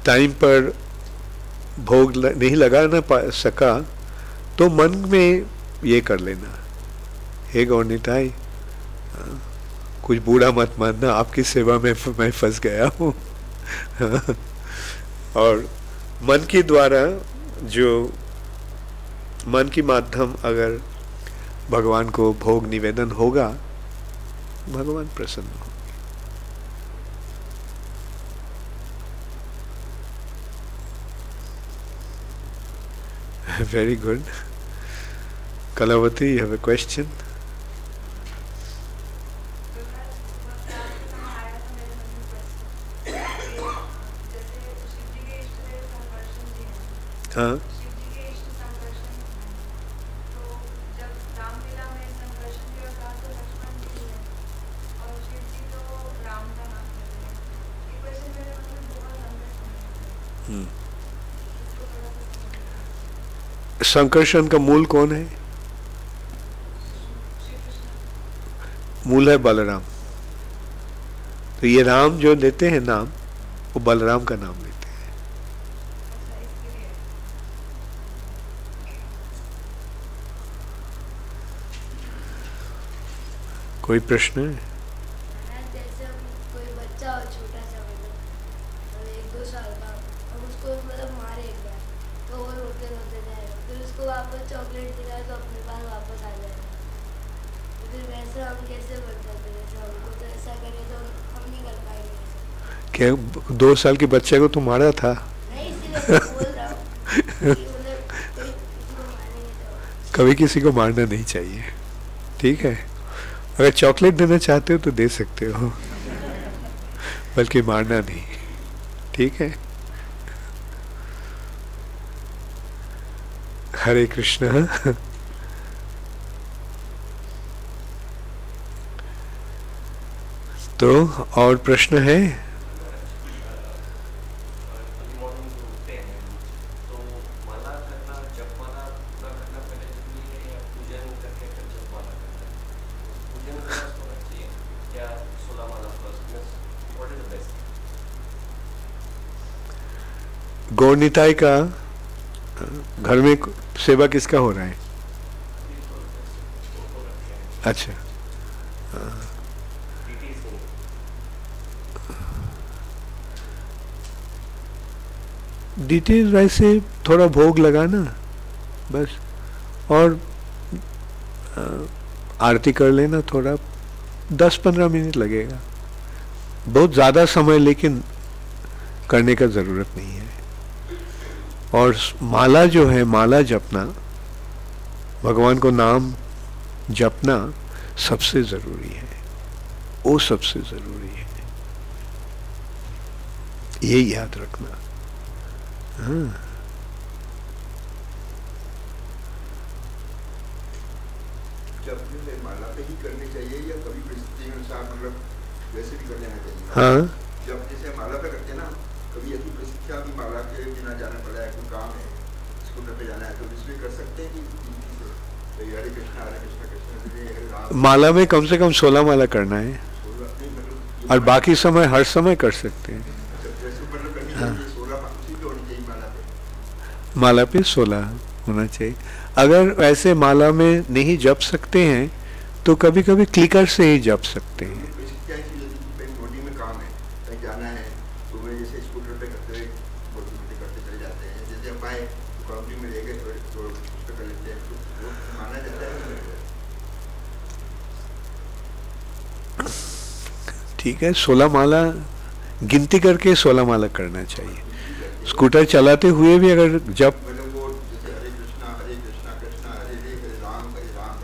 Time पर भोग नहीं लगा ना सका तो मन में ये कर लेना, हे गौरनिताई कुछ बूढ़ा मत मानना, आपकी सेवा में मैं फंस गया हूँ। और मन के द्वारा जो मन के माध्यम अगर भगवान को भोग निवेदन होगा, भगवान प्रसन्न होंगे। Very good. Kalavati, you have a question? हाँ संकर्षण का मूल कौन है? मूल है बलराम। तो ये राम जो लेते हैं नाम, वो बलराम का नाम लेते हैं। कोई प्रश्न है? जैसे कोई बच्चा हो छोटा सा, मतलब 1-2 साल का, और उसको मतलब मारे एक बार तो वो रोते रोते जाएगा, फिर उसको वापस चॉकलेट दिलाए तो अपने पास वापस आ जाएगा। तो फिर वैसे हम कैसे बन सकते? जैसे हमको तो ऐसा करे तो हम नहीं कर पाएंगे। क्या 2 साल के बच्चे को तुम मारा था? नहीं, इसीलिए बोल रहा हूँ। कभी किसी को मारना नहीं चाहिए, ठीक है? अगर चॉकलेट देना चाहते हो तो दे सकते हो, बल्कि मारना नहीं, ठीक है? हरे कृष्ण। तो और प्रश्न है? गौरनिताई का घर में सेवा किसका हो रहा है? अच्छा, डिटेल वैसे थोड़ा भोग लगाना बस, और आरती कर लेना, थोड़ा 10-15 मिनट लगेगा, बहुत ज़्यादा समय लेकिन करने का ज़रूरत नहीं है। और माला जो है, माला जपना, भगवान को नाम जपना सबसे ज़रूरी है, वो सबसे ज़रूरी है, ये याद रखना। हाँ, जपने में माला पे ही करनी चाहिए या कभी परिस्थिति अनुसार मतलब वैसे भी कर लेना चाहिए? हाँ, जब जैसे माला पे करते हैं ना, कभी ऐसी परिस्थितियाँ भी माला के बिना जाना पड़ा है, कोई काम है, स्कूटर पे जाना है, तो इसमें कर सकते हैं कि हरे कृष्णा कृष्ण हरे राम। माला में कम से कम 16 माला करना है, 16 नहीं मतलब, और बाकी समय हर समय कर सकते हैं। जैसे मतलब करनी चाहिए 16 उसी पे होनी चाहिए माला पे। माला पे 16 होना चाहिए। अगर वैसे माला में नहीं जप सकते हैं तो कभी कभी क्लिकर से ही जप सकते हैं। क्या चीज़ होती है, कहीं मोटी में काम है, कहीं जाना है, तो वे जैसे स्कूटर पे करते हुए मोटी करते चले जाते हैं, जैसे हम आए कंपनी में लेके तो उस पर कर लेते हैं, तो वो माना जाता है। ठीक है, 16 माला गिनती करके 16 माला करना चाहिए। स्कूटर चलाते हुए भी अगर जब मतलब वो जैसे हरे कृष्णा कृष्णा हरे हरे, हरे राम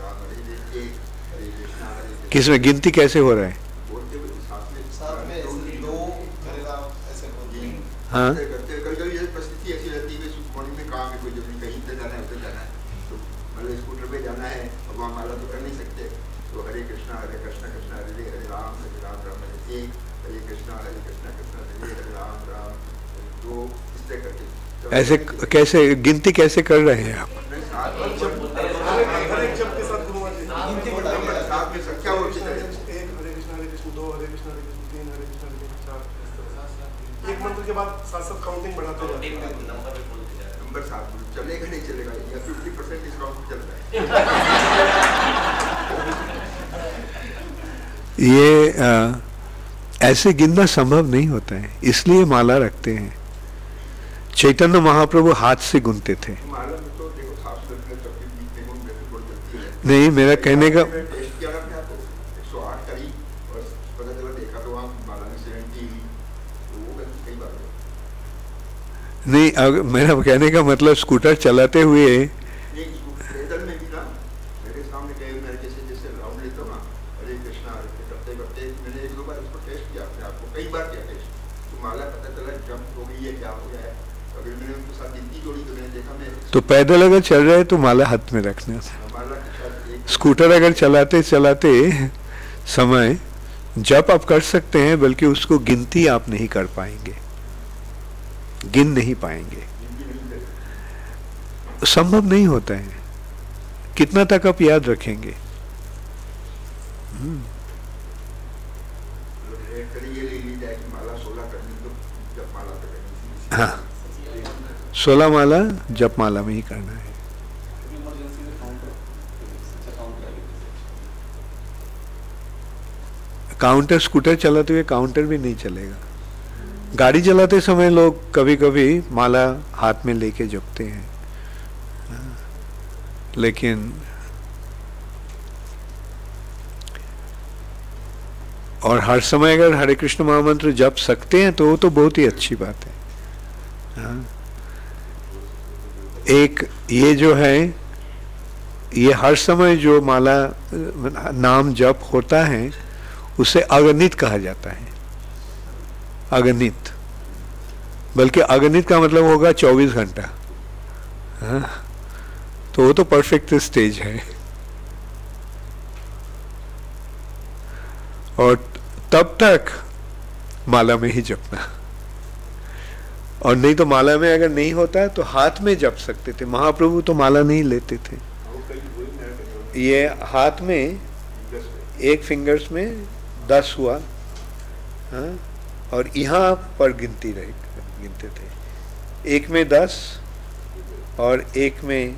राम हरे हरे, हरे कृष्णा। किसमें गिनती कैसे हो रहा है? बोलते हुए साथ में 2 हरे राम ऐसे बोलते हैं। हाँ, करते कभी ये परिस्थिति ऐसी रहती है कि मॉर्निंग में काम है, कोई जब कहीं पे जाना है उधर जाना है, तो मतलब स्कूटर पे जाना है और वहाँ माला तो कर नहीं सकते, तो हरे कृष्णा कृष्णा हरे हरे राम हरे एक, हरे कृष्णा कृष्णा हरे हरे राम राम दो, इस तरह करके। ऐसे कैसे गिनती कैसे कर रहे हैं आप? एक मंत्र के बाद साथ साथ काउंटिंग बढ़ाते जाते हैं। नंबर 7 चलेगा नहीं चलेगा, या 50% डिस्काउंट चल रहा है। ये ऐसे गिनना संभव नहीं होता है, इसलिए माला रखते हैं। चैतन्य महाप्रभु हाथ से गुनते थे। माला में तो देखो साफ सुथरा तकलीफ बीच में बहुत जल्दी है। नहीं, मेरा कहने का टेस्ट किया ना तो 108 करी और पता चला देखा तो वहाँ माला में 70, तो वो कई बार नहीं, मेरा कहने का मतलब स्कूटर चलाते हुए पैदल में भी ना मेरे सामने कई मेरे जैसे राउंड लेता हूँ ना, हरे कृष्णा करते करते मैंने 1-2 बार उसको टेस्ट किया अपने आप को, कई बार किया टेस्ट, तो माला पता चला जंप हो गई है क्या हो गया है। अगर मैंने उनके साथ गिनती जोड़ी तो मैंने देखा मैं तो पैदल अगर चल रहे तो माला हाथ में रखना था। माला के साथ एक स्कूटर अगर चलाते चलाते समय जप आप कर सकते हैं, बल्कि उसको गिनती आप नहीं कर पाएंगे, गिन नहीं पाएंगे, गिनती नहीं करें। संभव नहीं होता है। कितना तक आप याद रखेंगे? रेट करी ये ले ली जाए कि माला 16 करनी तो जब माला तो करनी। हाँ, 16 माला जप माला में ही करना है। इमरजेंसी में काउंटर काउंटर स्कूटर चलाते हुए काउंटर भी नहीं चलेगा। गाड़ी चलाते समय लोग कभी कभी माला हाथ में लेके जपते हैं, लेकिन और हर समय अगर हरे कृष्ण महामंत्र जप सकते हैं तो वो तो बहुत ही अच्छी बात है। हाँ। एक ये जो है, ये हर समय जो माला नाम जप होता है उसे अगणित कहा जाता है। अगणित, बल्कि अगणित का मतलब होगा 24 घंटा। हाँ, तो वो तो परफेक्ट स्टेज है। और तब तक माला में ही जपना, और नहीं तो माला में अगर नहीं होता तो हाथ में जप सकते थे। महाप्रभु तो माला नहीं लेते थे, वो कई वही मेरे ये हाथ में एक फिंगर्स में 10 हुआ, हाँ, और यहाँ पर गिनते थे, एक में 10 और एक में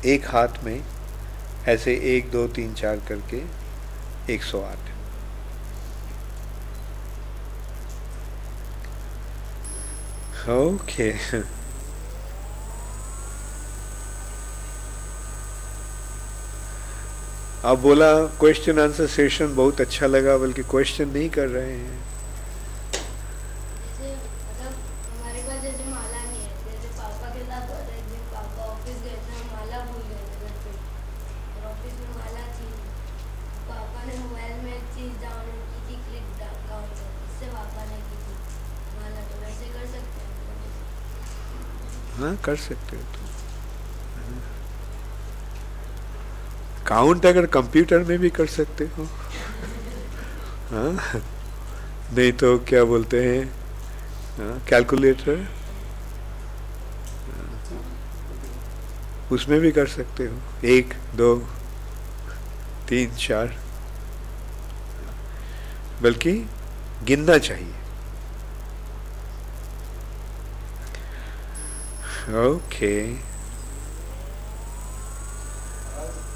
एक हाथ में ऐसे 1 2 3 4 करके 108। ओके, आप बोला क्वेश्चन आंसर सेशन बहुत अच्छा लगा, बल्कि क्वेश्चन नहीं कर रहे हैं। जैसे मतलब हमारे पास जैसे माला नहीं है, जैसे पापा के साथ होता है, एक दिन पापा ऑफिस गए थे, हम माला भूल गए थे घर पे, और ऑफिस में माला थी, पापा ने मोबाइल में एक चीज़ डाउनलोड की थी, क्लिक काउंटर, इससे पापा ने की थी माला, तो वैसे कर सकते हैं। हाँ, कर सकते हो तुम। काउंट अगर कंप्यूटर में भी कर सकते हो, हाँ, नहीं तो क्या बोलते हैं, हाँ, कैलकुलेटर, उसमें भी कर सकते हो। 1 2 3 4, बल्कि गिनना चाहिए। ओके,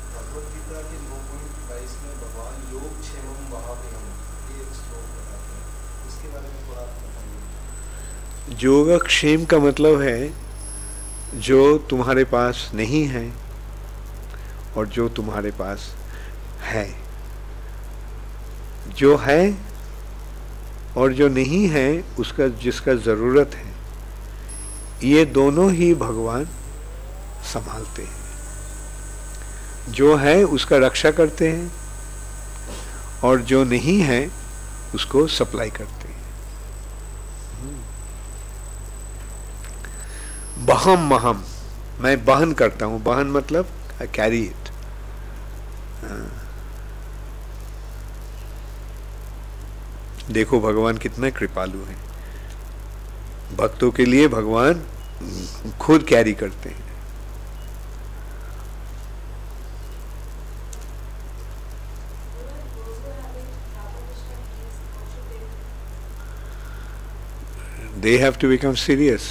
भगवद गीता के 9.22 में भगवान योग क्षेमम वहाभ्यम ये एक श्लोक बताते हैं, उसके बारे में थोड़ा आप बताइए। योगक्षेम का मतलब है जो तुम्हारे पास नहीं है और जो तुम्हारे पास है। जो है और जो नहीं है, उसका जिसका जरूरत है, ये दोनों ही भगवान संभालते हैं। जो है उसका रक्षा करते हैं और जो नहीं है उसको सप्लाई करते हैं। बहम महम, मैं बहन करता हूं। बहन मतलब आई कैरी इट। देखो भगवान कितना कृपालु है, भक्तों के लिए भगवान खुद कैरी करते हैं। they have to become serious.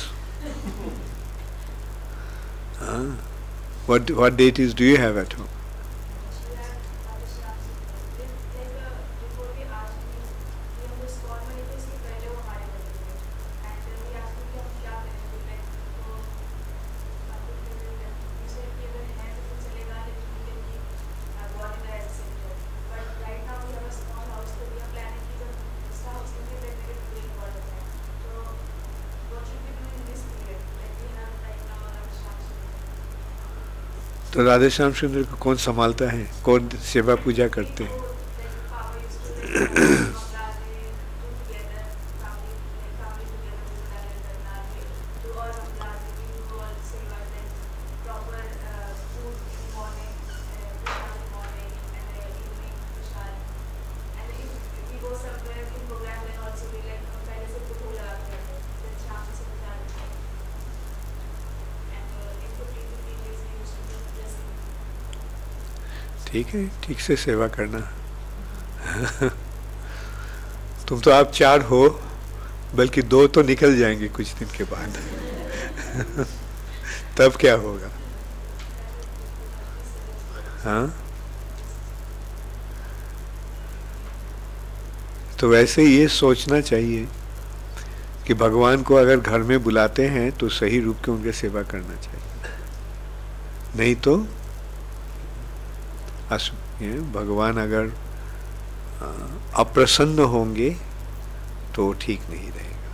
What deities do you have at home? तो राधे श्याम सुंदर को कौन संभालता है, कौन सेवा पूजा करते हैं? ठीक है, ठीक से सेवा करना। तुम तो आप 4 हो, बल्कि 2 तो निकल जाएंगे कुछ दिन के बाद। तब क्या होगा? हाँ, तो वैसे ये सोचना चाहिए कि भगवान को अगर घर में बुलाते हैं तो सही रूप के उनके सेवा करना चाहिए, नहीं तो भगवान अगर अप्रसन्न होंगे तो ठीक नहीं रहेगा।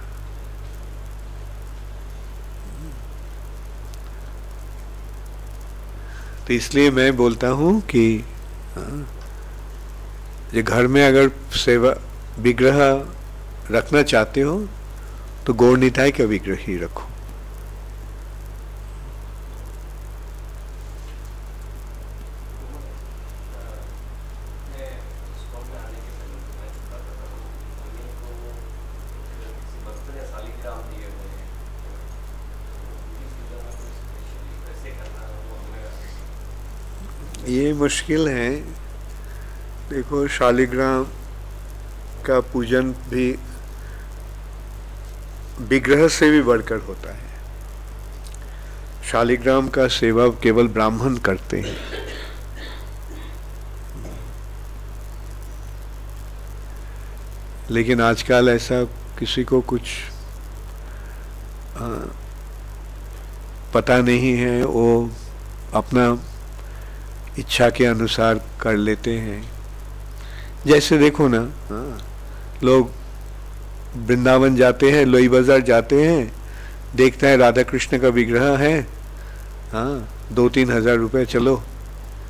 तो इसलिए मैं बोलता हूं कि ये घर में अगर सेवा विग्रह रखना चाहते हो तो गौर निताई का विग्रह ही रखो। ये मुश्किल है। देखो, शालिग्राम का पूजन भी विग्रह से भी बढ़कर होता है। शालिग्राम का सेवा केवल ब्राह्मण करते हैं। लेकिन आजकल ऐसा किसी को कुछ पता नहीं है, वो अपना इच्छा के अनुसार कर लेते हैं। जैसे देखो ना, लोग वृंदावन जाते हैं, लोई बाजार जाते हैं, देखते हैं राधा कृष्ण का विग्रह है, 2-3 हज़ार रुपये, चलो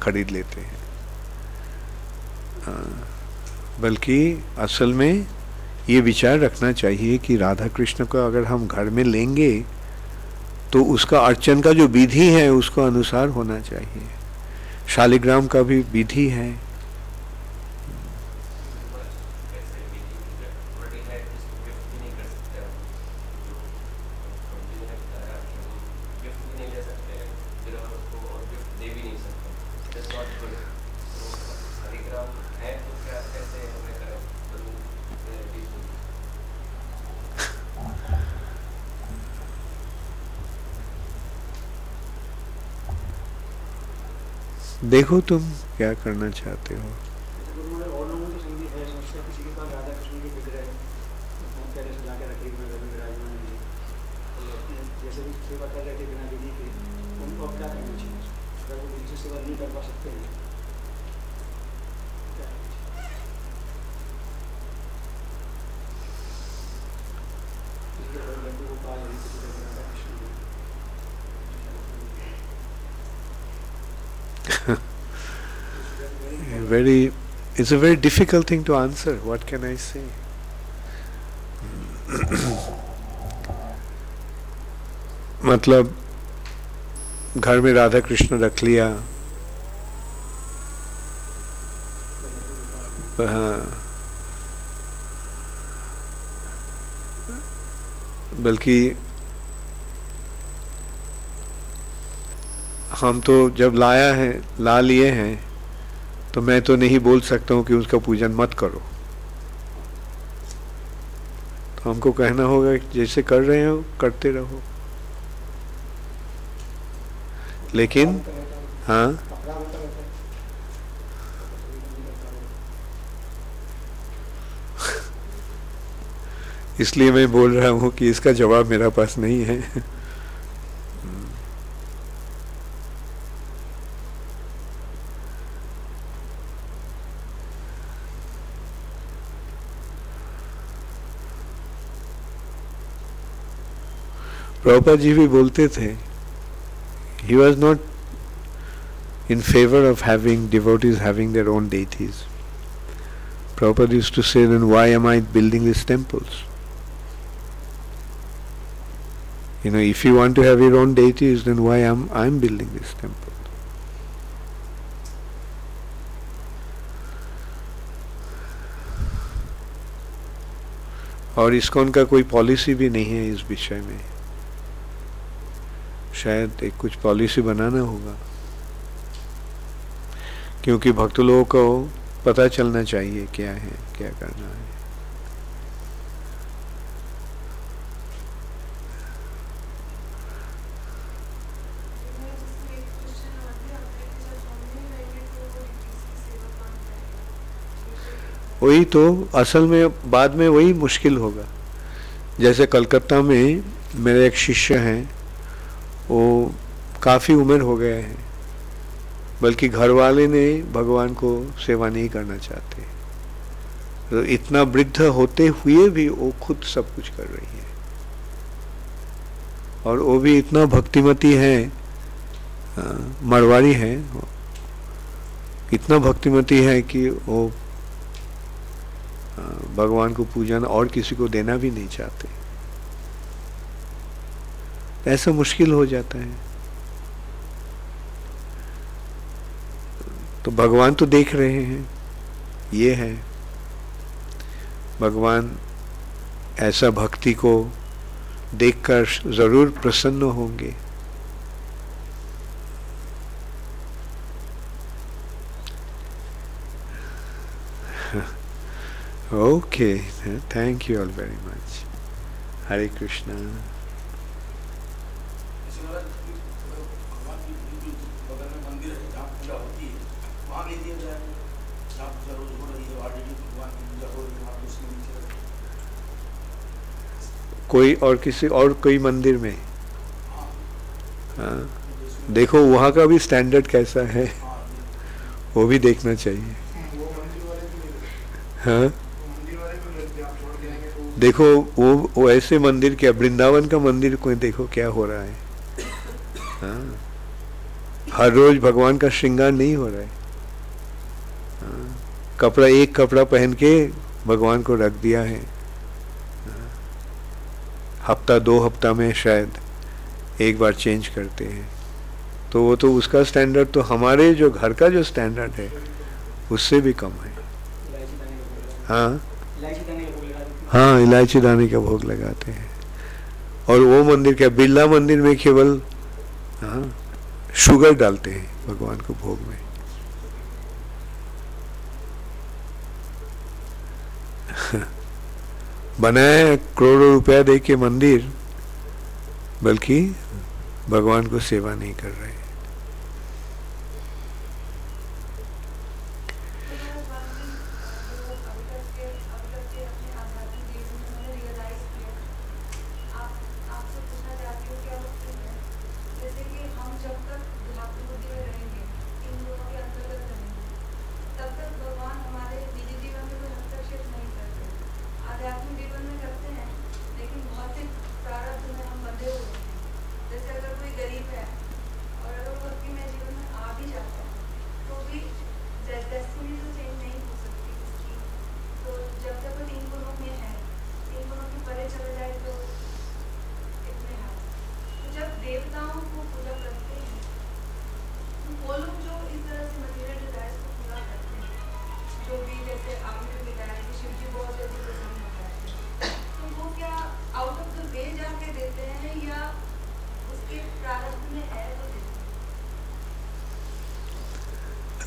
खरीद लेते हैं। बल्कि असल में ये विचार रखना चाहिए कि राधा कृष्ण को अगर हम घर में लेंगे तो उसका अर्चन का जो विधि है उसको अनुसार होना चाहिए। शालिग्राम का भी विधि है। देखो तुम क्या करना चाहते हो। It's a very difficult thing to answer. What can I say? मतलब घर में राधा कृष्ण रख लिया, बल्कि हम तो जब ला लिए हैं तो मैं तो नहीं बोल सकता हूँ कि उसका पूजन मत करो। तो हमको कहना होगा कि जैसे कर रहे हो करते रहो, लेकिन हाँ इसलिए मैं बोल रहा हूँ कि इसका जवाब मेरा पास नहीं है। प्रभुपाद जी भी बोलते थे, he was not in favor of having devotees having their own deities. Prabhupada used to say, then why am I building these temples? You know, if you want to have your own deities, then why I'm building this temple? और ISKCON का कोई policy भी नहीं है इस विषय में, शायद एक कुछ पॉलिसी बनाना होगा, क्योंकि भक्त लोगों को पता चलना चाहिए क्या है, क्या करना है। वही तो असल में बाद में वही मुश्किल होगा। जैसे कलकत्ता में मेरे एक शिष्य हैं, वो काफ़ी उम्र हो गए हैं, बल्कि घर वाले ने भगवान को सेवा नहीं करना चाहते, तो इतना वृद्ध होते हुए भी वो खुद सब कुछ कर रही है, और वो भी इतना भक्तिमती है, मरवाड़ी है, इतना भक्तिमती है कि वो भगवान को पूजन और किसी को देना भी नहीं चाहते। ऐसा मुश्किल हो जाता है। तो भगवान तो देख रहे हैं, ये है भगवान ऐसा भक्ति को देखकर जरूर प्रसन्न होंगे। Okay, thank you all very much. Hare Krishna. कोई और किसी और कोई मंदिर में, हाँ, देखो वहाँ का भी स्टैंडर्ड कैसा है, वो भी देखना चाहिए। हाँ देखो वो ऐसे मंदिर, क्या वृंदावन का मंदिर कोई देखो क्या हो रहा है। हाँ, हर रोज भगवान का श्रृंगार नहीं हो रहा है। हाँ, कपड़ा एक कपड़ा पहन के भगवान को रख दिया है। हाँ, हफ्ता 2 हफ्ता में शायद एक बार चेंज करते हैं, तो वो तो उसका स्टैंडर्ड तो हमारे जो घर का जो स्टैंडर्ड है उससे भी कम है। हाँ हाँ, इलायची दाने का भोग लगाते हैं। और वो मंदिर क्या, बिरला मंदिर में केवल हाँ शुगर डालते हैं भगवान को भोग में। बनाया करोड़ों रुपया दे के मंदिर, बल्कि भगवान को सेवा नहीं कर रहे।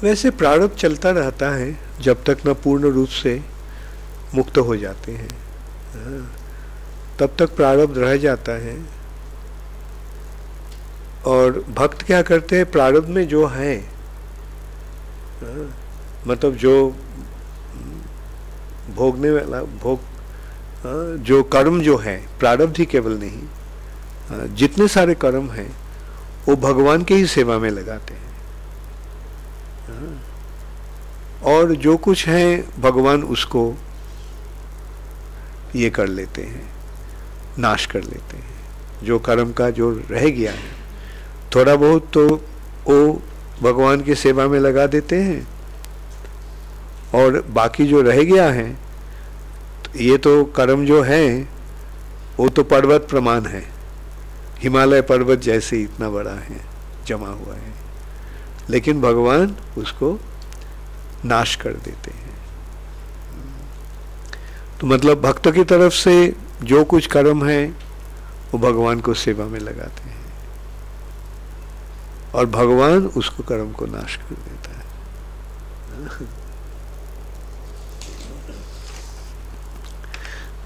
वैसे प्रारब्ध चलता रहता है जब तक न पूर्ण रूप से मुक्त हो जाते हैं। तब तक प्रारब्ध रह जाता है। और भक्त क्या करते हैं, प्रारब्ध में जो है, मतलब जो भोगने वाला जो कर्म जो है, प्रारब्ध ही केवल नहीं, जितने सारे कर्म हैं वो भगवान के ही सेवा में लगाते हैं। और जो कुछ है भगवान उसको ये कर लेते हैं, नाश कर लेते हैं। जो कर्म का जो रह गया है, थोड़ा बहुत तो वो भगवान की सेवा में लगा देते हैं, और बाकी जो रह गया है, ये तो कर्म जो है वो तो पर्वत प्रमाण है, हिमालय पर्वत जैसे इतना बड़ा है, जमा हुआ है, लेकिन भगवान उसको नाश कर देते हैं। तो मतलब भक्त की तरफ से जो कुछ कर्म है वो भगवान को सेवा में लगाते हैं, और भगवान उसको कर्म को नाश कर देता है।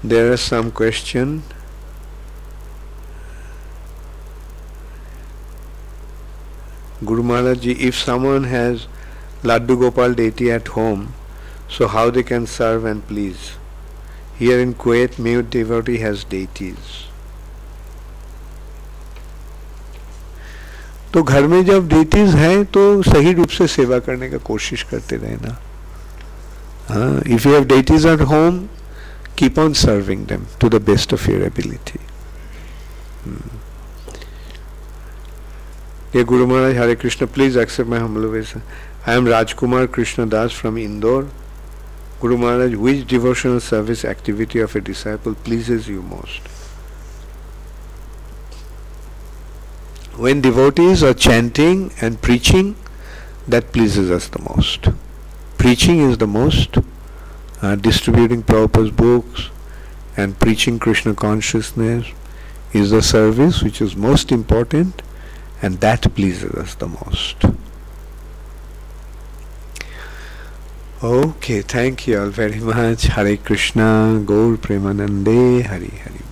There is some question. Guru Maharaj ji, if someone has Laddu Gopal deity at home, so how they can serve and please? Here in Kuwait, mute devotee has deities. तो घर में जब डेटीज हैं तो सही रूप से सेवा करने का कोशिश करते रहना। हाँ, if you have deities at home, keep on serving them to the best of your ability. Dear Guru Maharaj, Hare Krishna, please accept my humble obeisance. I am Rajkumar Krishna Das from Indore. Guru Maharaj, which devotional service activity of a disciple pleases you most? When devotees are chanting and preaching, that pleases us the most. Preaching is the most. Distributing Prabhupada's books and preaching Krishna consciousness is the service which is most important, and that pleases us the most. Okay, thank you all very much. Hare Krishna, Gaur Premanande, Hari Hari.